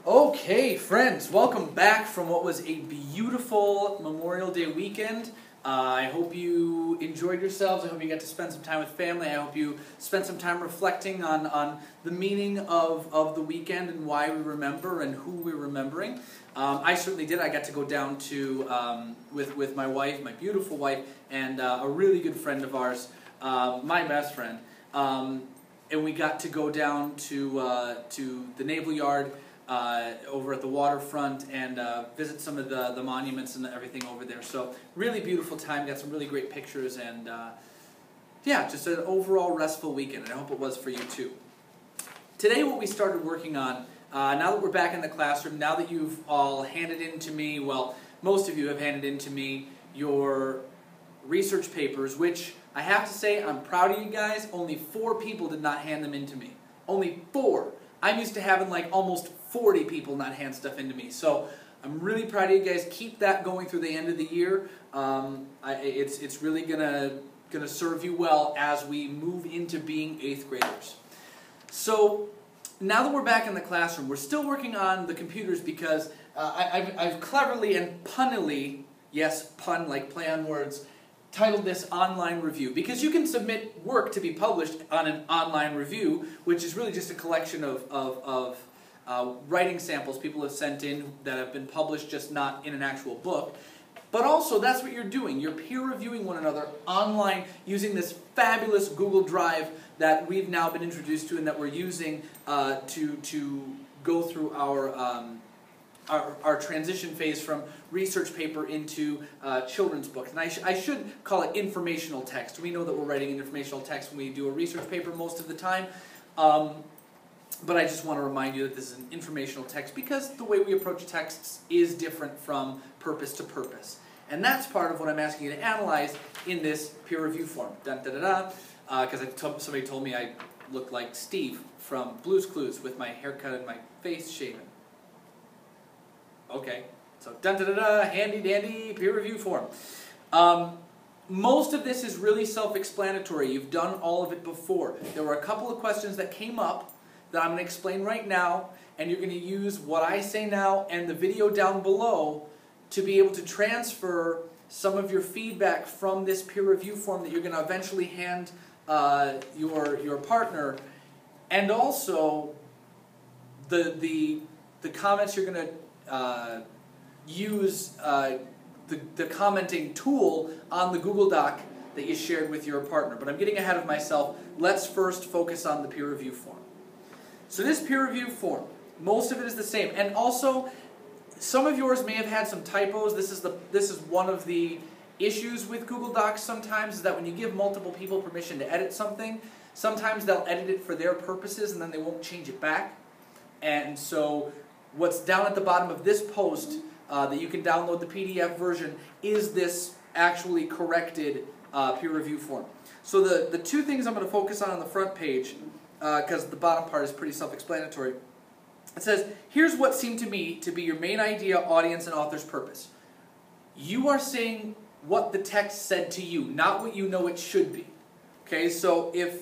Okay, friends, welcome back from what was a beautiful Memorial Day weekend. I hope you enjoyed yourselves. I hope you got to spend some time with family. I hope you spent some time reflecting on the meaning of the weekend and why we remember and who we're remembering. I certainly did. I got to go down to, with my wife, my beautiful wife, and a really good friend of ours, my best friend. And we got to go down to the Naval Yard over at the waterfront and visit some of the monuments and everything over there. So really beautiful time, got some really great pictures, and yeah, just an overall restful weekend, and I hope it was for you too. Today what we started working on, now that we're back in the classroom, now that you've all handed in to me, well, most of you have handed in to me your research papers, which I have to say I'm proud of you guys. Only 4 people did not hand them in to me. Only 4. I'm used to having like almost 40 people not hand stuff into me. So I'm really proud of you guys. Keep that going through the end of the year. It's really gonna serve you well as we move into being 8th graders. So now that we're back in the classroom, we're still working on the computers because I've cleverly and punnily, yes, pun like play on words, titled this online review, because you can submit work to be published on an online review, which is really just a collection of writing samples people have sent in that have been published, just not in an actual book. But also, that's what you're doing. You're peer reviewing one another online using this fabulous Google Drive that we've now been introduced to and that we're using to go through our transition phase from research paper into children's books. And I should call it informational text. We know that we're writing an informational text when we do a research paper most of the time. But I just want to remind you that this is an informational text because the way we approach texts is different from purpose to purpose. And that's part of what I'm asking you to analyze in this peer review form. Because somebody told me I look like Steve from Blue's Clues with my haircut and my face shaven. Okay, so handy dandy peer review form. Most of this is really self-explanatory. You've done all of it before. There were a couple of questions that came up that I'm going to explain right now, and you're going to use what I say now and the video down below to be able to transfer some of your feedback from this peer review form that you're going to eventually hand your partner, and also the comments you're going to use the commenting tool on the Google Doc that you shared with your partner. But I'm getting ahead of myself. Let's first focus on the peer review form. So this peer review form, most of it is the same. And also, some of yours may have had some typos. This is one of the issues with Google Docs sometimes, is that when you give multiple people permission to edit something, sometimes they'll edit it for their purposes and then they won't change it back. And so what's down at the bottom of this post that you can download the PDF version is this actually corrected peer review form. So the 2 things I'm going to focus on the front page, because the bottom part is pretty self-explanatory. It says, here's what seemed to me to be your main idea, audience, and author's purpose. You are saying what the text said to you, not what you know it should be. Okay, so if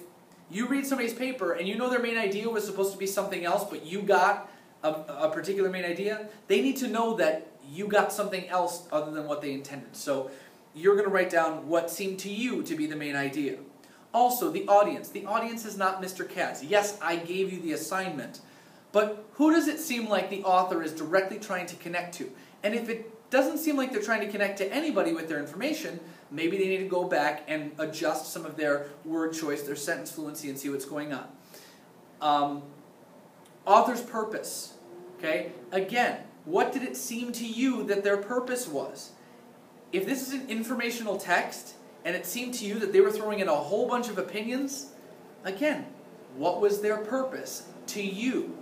you read somebody's paper and you know their main idea was supposed to be something else, but you got a particular main idea, they need to know that you got something else other than what they intended. So you're going to write down what seemed to you to be the main idea. Also, the audience. The audience is not Mr. Katz. Yes, I gave you the assignment, but who does it seem like the author is directly trying to connect to? And if it doesn't seem like they're trying to connect to anybody with their information, maybe they need to go back and adjust some of their word choice, their sentence fluency, and see what's going on. Author's purpose. Okay? Again, what did it seem to you that their purpose was? If this is an informational text, and it seemed to you that they were throwing in a whole bunch of opinions, again, what was their purpose to you?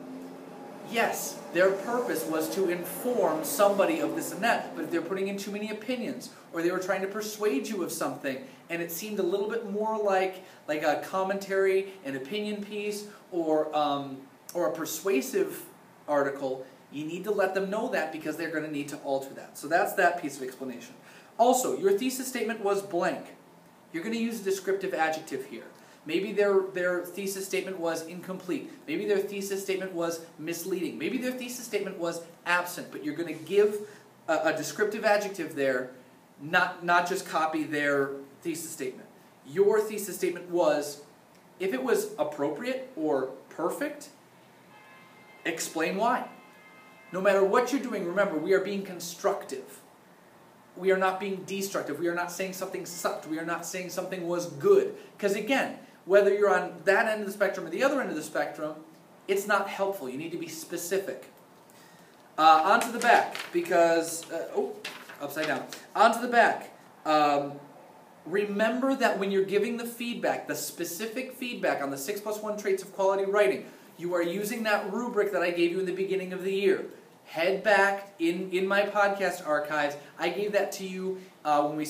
Yes, their purpose was to inform somebody of this and that, but if they're putting in too many opinions, or they were trying to persuade you of something, and it seemed a little bit more like a commentary, an opinion piece, or a persuasive article, you need to let them know that because they're going to need to alter that. So that's that piece of explanation. Also, your thesis statement was blank. You're going to use a descriptive adjective here. Maybe their thesis statement was incomplete. Maybe their thesis statement was misleading. Maybe their thesis statement was absent, but you're going to give a descriptive adjective there, not just copy their thesis statement. Your thesis statement was, if it was appropriate or perfect, explain why. No matter what you're doing, remember, we are being constructive. We are not being destructive. We are not saying something sucked. We are not saying something was good. Because again, whether you're on that end of the spectrum or the other end of the spectrum, it's not helpful. You need to be specific. Onto the back, because, upside down. Onto the back. Remember that when you're giving the feedback, the specific feedback on the 6+1 traits of quality writing, you are using that rubric that I gave you in the beginning of the year. Head back in my podcast archives. I gave that to you when we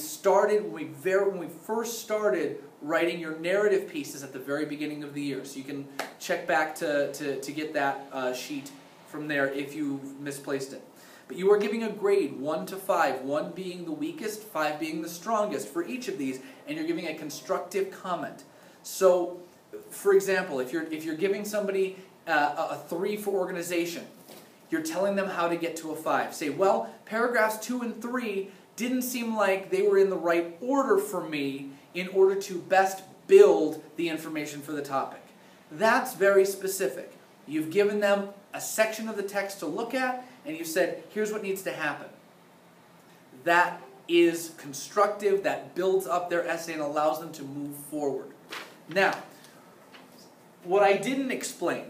first started writing your narrative pieces at the very beginning of the year. So you can check back to get that sheet from there if you've misplaced it. But you are giving a grade 1 to 5, 1 being the weakest, 5 being the strongest for each of these, and you're giving a constructive comment. So, for example, if you're giving somebody a 3 for organization, you're telling them how to get to a 5. Say, well, paragraphs 2 and 3 didn't seem like they were in the right order for me in order to best build the information for the topic. That's very specific. You've given them a section of the text to look at, and you said, here's what needs to happen. That is constructive, that builds up their essay and allows them to move forward. Now, what I didn't explain,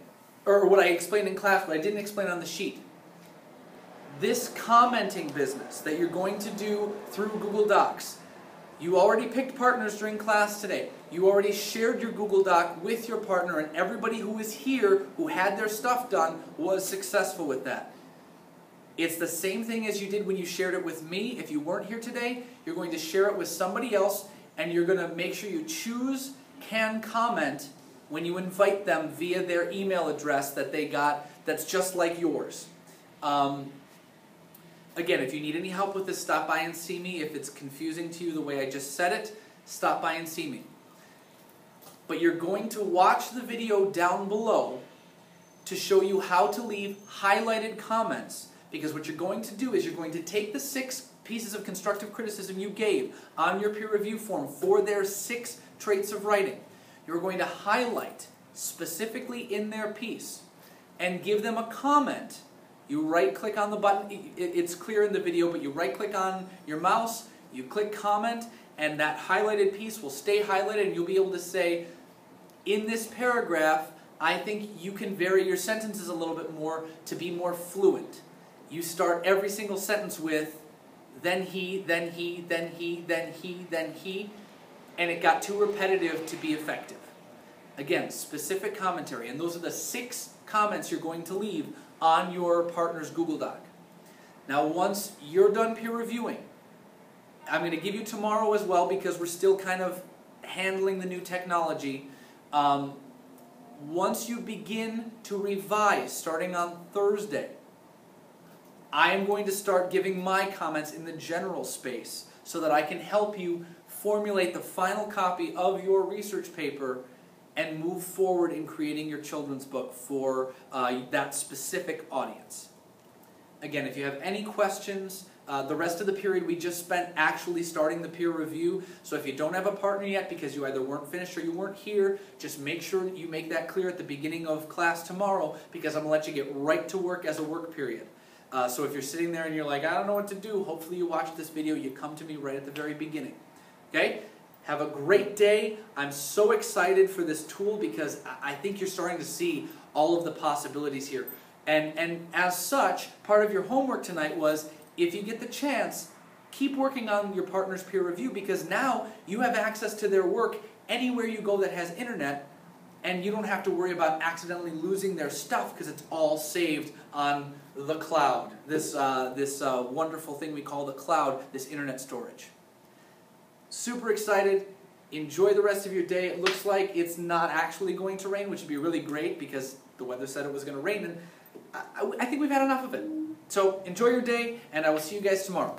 or what I explained in class, but I didn't explain on the sheet, this commenting business that you're going to do through Google Docs, you already picked partners during class today. You already shared your Google Doc with your partner, and everybody who was here who had their stuff done was successful with that. It's the same thing as you did when you shared it with me. If you weren't here today, you're going to share it with somebody else, and you're going to make sure you choose Can Comment when you invite them via their email address that they got that's just like yours. Again, if you need any help with this, stop by and see me. If it's confusing to you the way I just said it, stop by and see me. But you're going to watch the video down below to show you how to leave highlighted comments, because what you're going to do is you're going to take the 6 pieces of constructive criticism you gave on your peer review form for their 6 traits of writing. You're going to highlight specifically in their piece and give them a comment. You right-click on the button. It's clear in the video, but you right-click on your mouse, you click comment, and that highlighted piece will stay highlighted, and you'll be able to say, in this paragraph, I think you can vary your sentences a little bit more to be more fluent. You start every single sentence with, then he, then he, then he, then he, then he, and it got too repetitive to be effective. Again, specific commentary, and those are the 6 comments you're going to leave on your partner's Google Doc. Now, once you're done peer reviewing, I'm going to give you tomorrow as well, because we're still kind of handling the new technology. Once you begin to revise, starting on Thursday, I am going to start giving my comments in the general space so that I can help you formulate the final copy of your research paper and move forward in creating your children's book for that specific audience. Again, if you have any questions, the rest of the period we just spent actually starting the peer review. So if you don't have a partner yet because you either weren't finished or you weren't here, just make sure you make that clear at the beginning of class tomorrow, because I'm going to let you get right to work as a work period. So if you're sitting there and you're like, I don't know what to do, hopefully you watch this video, you come to me right at the very beginning. Okay? Have a great day. I'm so excited for this tool because I think you're starting to see all of the possibilities here. And as such, part of your homework tonight was, if you get the chance, keep working on your partner's peer review, because now you have access to their work anywhere you go that has internet, and you don't have to worry about accidentally losing their stuff because it's all saved on the cloud, this wonderful thing we call the cloud, this internet storage. Super excited. Enjoy the rest of your day. It looks like it's not actually going to rain, which would be really great because the weather said it was going to rain, and I think we've had enough of it. So enjoy your day, and I will see you guys tomorrow.